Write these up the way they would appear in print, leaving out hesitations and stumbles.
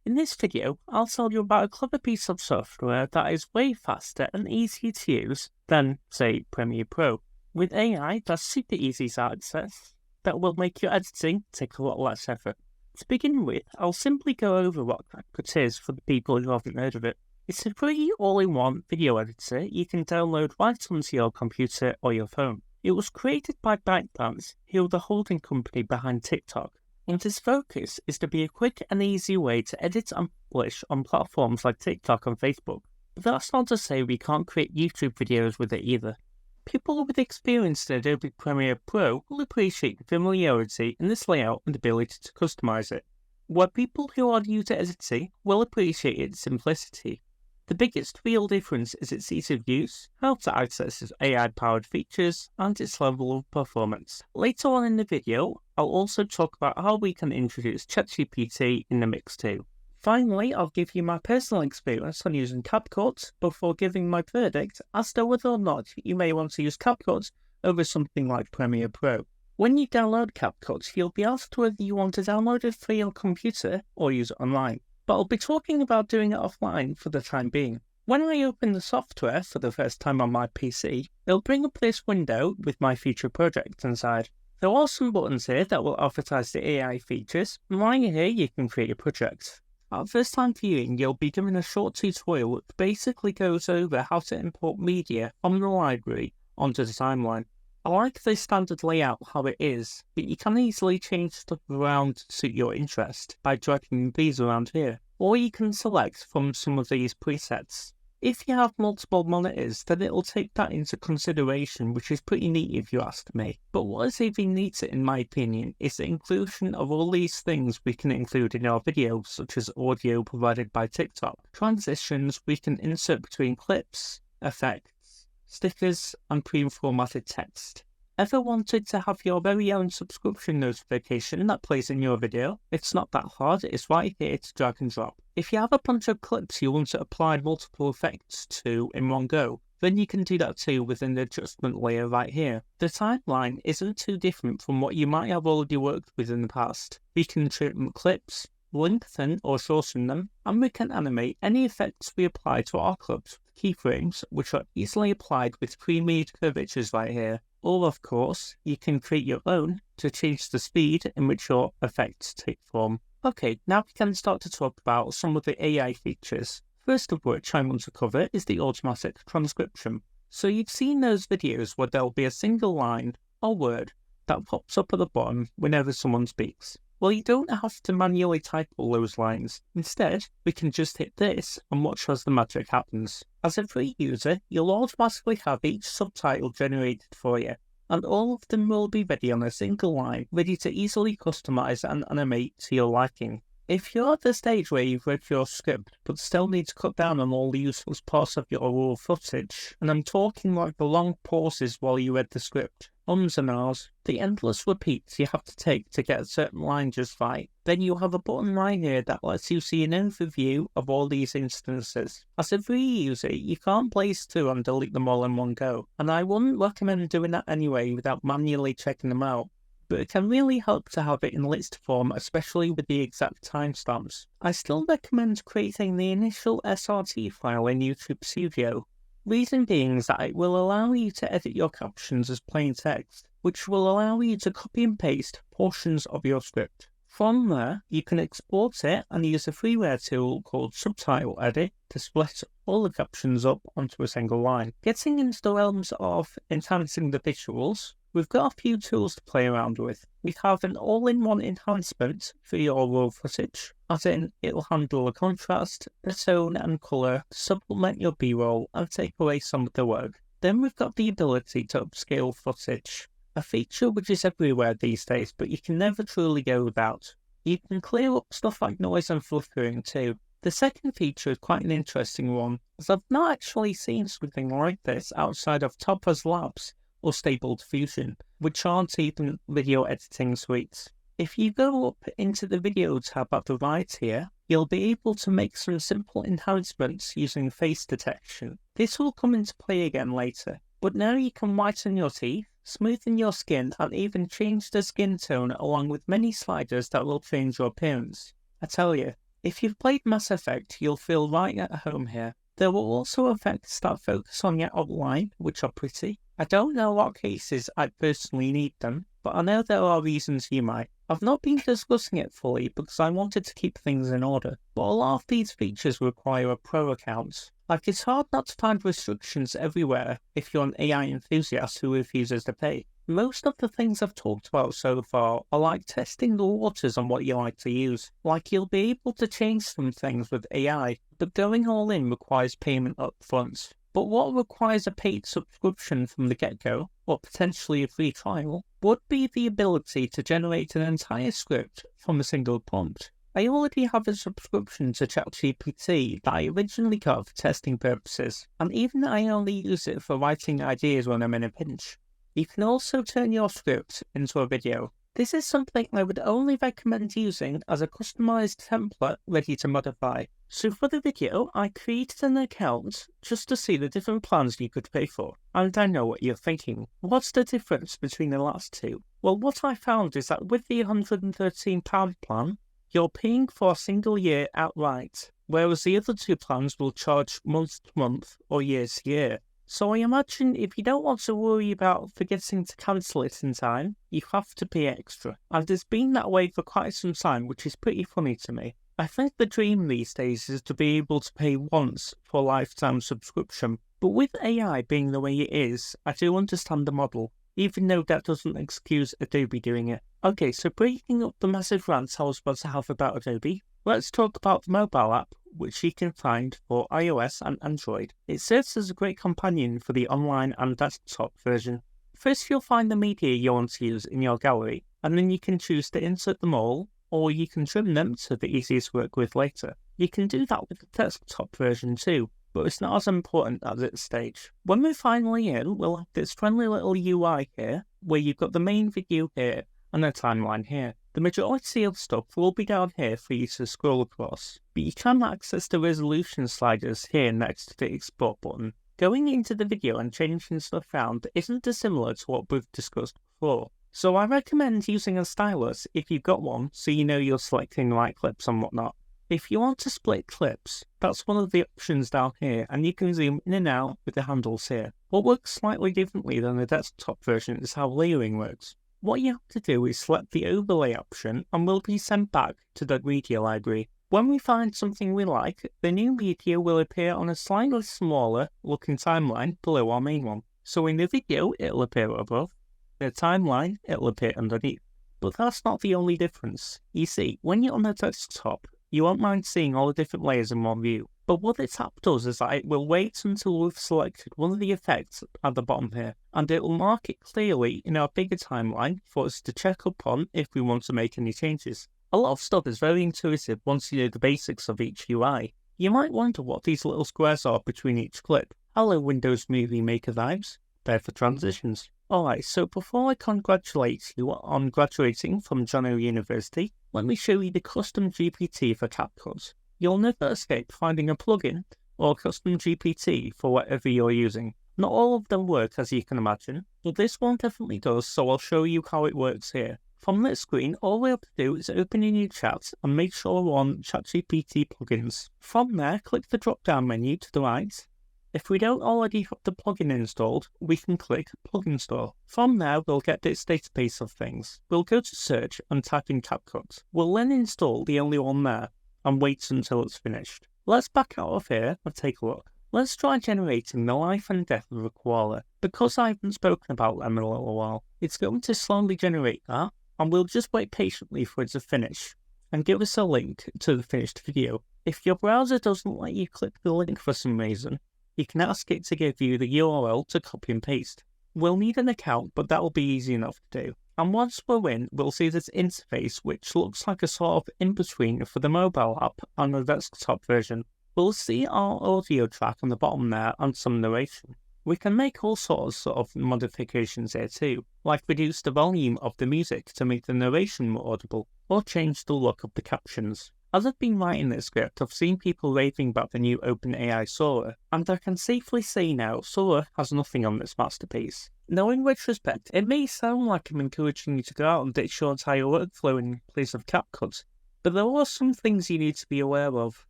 In this video, I'll tell you about a clever piece of software that is way faster and easier to use than, say, PremierePro. With AI that's super easy to access, that will make your editing take a lot less effort. To begin with, I'll simply go over what CapCut is for the people who haven't heard of it. It's a free all-in-one video editor you can download right onto your computer or your phone. It was created by ByteDance, who are the holding company behind TikTok, and its focus is to be a quick and easy way to edit and publish on platforms like TikTok and Facebook. But that's not to say we can't create YouTube videos with it either. People with experience in Adobe Premiere Pro will appreciate the familiarity in this layout and ability to customize it, where people who are new to editing will appreciate its simplicity. The biggest real difference is its ease of use, how to access its AI-powered features, and its level of performance. Later on in the video, I'll also talk about how we can introduce ChatGPT in the mix too. Finally, I'll give you my personal experience on using CapCut before giving my verdict as to whether or not you may want to use CapCut over something like PremierePro. When you download CapCut, you'll be asked whether you want to download it for your computer or use it online. But I'll be talking about doing it offline for the time being. When I open the software for the first time on my PC, it'll bring up this window with my future projects inside. There are some buttons here that will advertise the AI features, and right here you can create a project. At first time viewing, you'll be given a short tutorial which basically goes over how to import media from the library onto the timeline. I like the standard layout how it is, but you can easily change stuff around to suit your interest by dragging these around here, or you can select from some of these presets. If you have multiple monitors, then it'll take that into consideration, which is pretty neat if you ask me. But what is even neater in my opinion is the inclusion of all these things we can include in our videos, such as audio provided by TikTok, transitions we can insert between clips, effects, stickers, and pre-formatted text. Ever wanted to have your very own subscription notification that plays in your video? It's not that hard, it's right here to drag and drop. If you have a bunch of clips you want to apply multiple effects to in one go, then you can do that too within the adjustment layer right here. The timeline isn't too different from what you might have already worked with in the past. We can trim clips, lengthen or shorten them, and we can animate any effects we apply to our clips with keyframes, which are easily applied with pre-made curvatures right here. Or of course, you can create your own to change the speed in which your effects take form. Okay, now we can start to talk about some of the AI features. First of which I want to cover is the automatic transcription. So you've seen those videos where there'll be a single line or word that pops up at the bottom whenever someone speaks. Well, you don't have to manually type all those lines. Instead, we can just hit this and watch as the magic happens. As a free user, you'll automatically have each subtitle generated for you, and all of them will be ready on a single line, ready to easily customize and animate to your liking. If you're at the stage where you've read your script but still need to cut down on all the useless parts of your raw footage, and I'm talking like the long pauses while you read the script, ums and ahs, the endless repeats you have to take to get a certain line just right, then you have a button right here that lets you see an overview of all these instances. As a free user, you can't blaze through and delete them all in one go, and I wouldn't recommend doing that anyway without manually checking them out. But it can really help to have it in list form, especially with the exact timestamps. I still recommend creating the initial SRT file in YouTube Studio. Reason being is that it will allow you to edit your captions as plain text, which will allow you to copy and paste portions of your script. From there, you can export it and use a freeware tool called Subtitle Edit to split all the captions up onto a single line. Getting into the realms of enhancing the visuals, we've got a few tools to play around with. We have an all-in-one enhancement for your raw footage, as in it'll handle the contrast, the tone and colour to supplement your B-roll and take away some of the work. Then we've got the ability to upscale footage, a feature which is everywhere these days but you can never truly go without. You can clear up stuff like noise and flickering too. The second feature is quite an interesting one, as I've not actually seen something like this outside of Topaz Labs or Stable Diffusion, which aren't even video editing suites. If you go up into the video tab at the right here, you'll be able to make some simple enhancements using face detection. This will come into play again later, but now you can whiten your teeth, smoothen your skin, and even change the skin tone along with many sliders that will change your appearance. I tell you, If you've played Mass Effect, you'll feel right at home here. There were also effects that focus on your outline, which are pretty. I don't know what cases I personally need them, but I know there are reasons you might. I've not been discussing it fully because I wanted to keep things in order, but a lot of these features require a pro account. Like, it's hard not to find restrictions everywhere if you're an AI enthusiast who refuses to pay. Most of the things I've talked about so far are like testing the waters on what you like to use. Like, you'll be able to change some things with AI, but going all in requires payment up front. But what requires a paid subscription from the get-go, or potentially a free trial, would be the ability to generate an entire script from a single prompt. I already have a subscription to ChatGPT that I originally got for testing purposes, and even I only use it for writing ideas when I'm in a pinch. You can also turn your script into a video. This is something I would only recommend using as a customized template ready to modify. So for the video, I created an account just to see the different plans you could pay for. And I know what you're thinking. What's the difference between the last two? Well, what I found is that with the £113 plan, you're paying for a single year outright, whereas the other two plans will charge month to month or year to year. So I imagine if you don't want to worry about forgetting to cancel it in time, you have to pay extra. And it's been that way for quite some time, which is pretty funny to me. I think the dream these days is to be able to pay once for a lifetime subscription. But with AI being the way it is, I do understand the model, even though that doesn't excuse Adobe doing it. Okay, so breaking up the massive rant I was about to have about Adobe, let's talk about the mobile app, which you can find for iOS and Android. It serves as a great companion for the online and desktop version. First, you'll find the media you want to use in your gallery, and then you can choose to insert them all, or you can trim them to the easiest to work with later. You can do that with the desktop version too, but it's not as important at this stage. When we're finally in, we'll have this friendly little UI here, where you've got the main video here and a timeline here. The majority of stuff will be down here for you to scroll across, but you can access the resolution sliders here next to the export button. Going into the video and changing stuff around isn't dissimilar to what we've discussed before, so I recommend using a stylus if you've got one so you know you're selecting the right clips and whatnot. If you want to split clips, that's one of the options down here, and you can zoom in and out with the handles here. What works slightly differently than the desktop version is how layering works. What you have to do is select the overlay option and we'll be sent back to the media library. When we find something we like, the new media will appear on a slightly smaller looking timeline below our main one. So in the video, it'll appear above, in the timeline, it'll appear underneath. But that's not the only difference. You see, when you're on the desktop, you won't mind seeing all the different layers in one view. But what this app does is that it will wait until we've selected one of the effects at the bottom here, and it will mark it clearly in our bigger timeline for us to check up on if we want to make any changes. A lot of stuff is very intuitive once you know the basics of each UI. You might wonder what these little squares are between each clip. Hello Windows Movie Maker vibes, they're for transitions. Alright, so before I congratulate you on graduating from John University, let me show you the custom GPT for CapCut. You'll never escape finding a plugin or custom GPT for whatever you're using. Not all of them work as you can imagine, but this one definitely does, so I'll show you how it works here. From this screen, all we have to do is open a new chat and make sure we're on ChatGPT plugins. From there, click the drop-down menu to the right. If we don't already have the plugin installed, we can click Plugin Store. From there, we'll get this database of things. We'll go to search and type in CapCut. We'll then install the only one there and wait until it's finished. Let's back out of here and take a look. Let's try generating the life and death of a koala. Because I haven't spoken about them in a little while, it's going to slowly generate that, and we'll just wait patiently for it to finish and give us a link to the finished video. If your browser doesn't let you click the link for some reason, you can ask it to give you the URL to copy and paste. We'll need an account, but that will be easy enough to do. And once we're in, we'll see this interface which looks like a sort of in-between for the mobile app and the desktop version. We'll see our audio track on the bottom there and some narration. We can make all sorts of modifications here too, like reduce the volume of the music to make the narration more audible, or change the look of the captions. As I've been writing this script, I've seen people raving about the new OpenAI Sora, and I can safely say now Sora has nothing on this masterpiece. Now in retrospect, it may sound like I'm encouraging you to go out and ditch your entire workflow in place of CapCut, but there are some things you need to be aware of.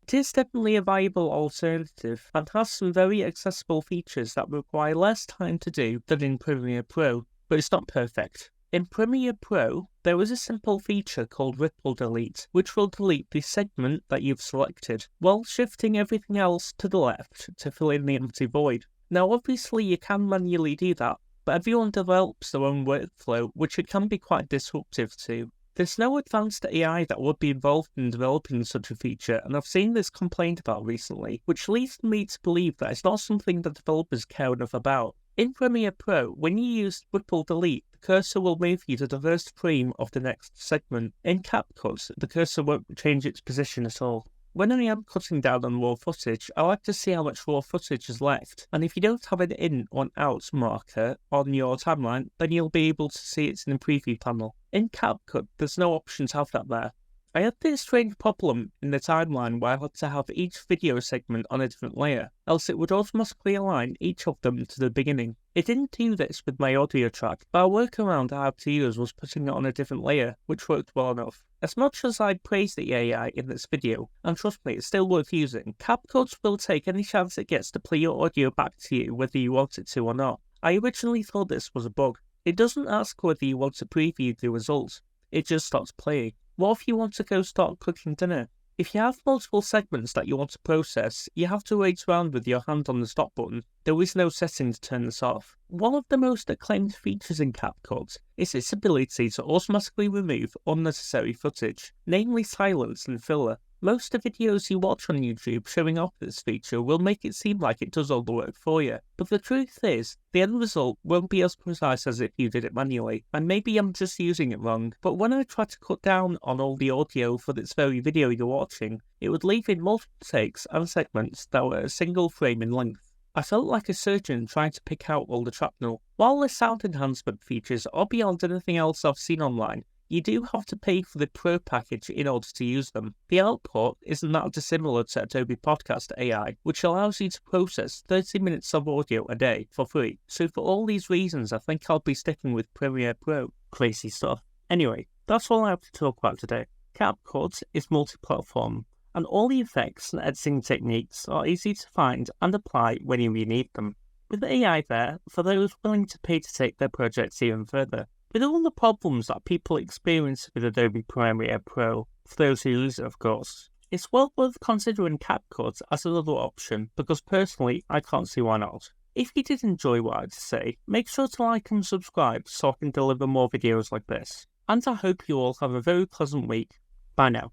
It is definitely a viable alternative and has some very accessible features that require less time to do than in Premiere Pro, but it's not perfect. In Premiere Pro, there is a simple feature called Ripple Delete, which will delete the segment that you've selected, while shifting everything else to the left to fill in the empty void. Now obviously you can manually do that, but everyone develops their own workflow, which it can be quite disruptive to. There's no advanced AI that would be involved in developing such a feature, and I've seen this complained about recently, which leads me to believe that it's not something that developers care enough about. In Premiere Pro, when you use Ripple Delete, the cursor will move you to the first frame of the next segment. In CapCut, the cursor won't change its position at all. When I am cutting down on raw footage, I like to see how much raw footage is left, and if you don't have an in or an out marker on your timeline, then you'll be able to see it in the preview panel. In CapCut, there's no option to have that there. I had this strange problem in the timeline where I had to have each video segment on a different layer, else it would automatically align each of them to the beginning. It didn't do this with my audio track, but a workaround I had to use was putting it on a different layer, which worked well enough. As much as I praise the AI in this video, and trust me, it's still worth using, CapCut will take any chance it gets to play your audio back to you whether you want it to or not. I originally thought this was a bug. It doesn't ask whether you want to preview the results, it just starts playing. What if you want to go start cooking dinner? If you have multiple segments that you want to process, you have to wait around with your hand on the stop button. There is no setting to turn this off. One of the most acclaimed features in CapCut is its ability to automatically remove unnecessary footage, namely silence and filler. Most of the videos you watch on YouTube showing off this feature will make it seem like it does all the work for you, but the truth is, the end result won't be as precise as if you did it manually, and maybe I'm just using it wrong, but when I try to cut down on all the audio for this very video you're watching, it would leave in multiple takes and segments that were a single frame in length. I felt like a surgeon trying to pick out all the shrapnel. While the sound enhancement features are beyond anything else I've seen online, you do have to pay for the Pro package in order to use them. The output isn't that dissimilar to Adobe Podcast AI, which allows you to process 30 minutes of audio a day for free. So for all these reasons, I think I'll be sticking with Premiere Pro. Crazy stuff. Anyway, that's all I have to talk about today. CapCut is multi-platform, and all the effects and editing techniques are easy to find and apply when you need them. With AI there for those willing to pay to take their projects even further. With all the problems that people experience with Adobe Premiere Pro, for those who use it of course, it's well worth considering CapCut as another option because personally I can't see why not. If you did enjoy what I had to say, make sure to like and subscribe so I can deliver more videos like this. And I hope you all have a very pleasant week. Bye now.